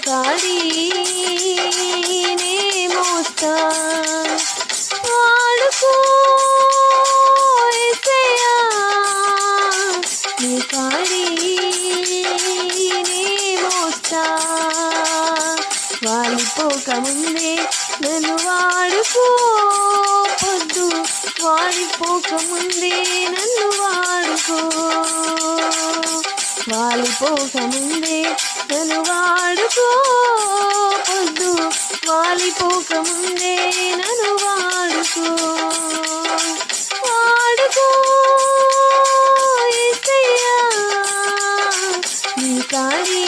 కాడి నే మోస్తా వాడుకో యేసయ్యా నీ కాడి నే మోస్తా వాలిపోకముందే నన్ను వాడుకో పొద్దు వాలిపోకముందే నన్ను వాడుకో వాలిపోకముందే నన్ను వాడుకో పొద్దు వాలిపోకముందే నన్ను వాడుకో వాడుకో యేసయ్యా నీ కాడి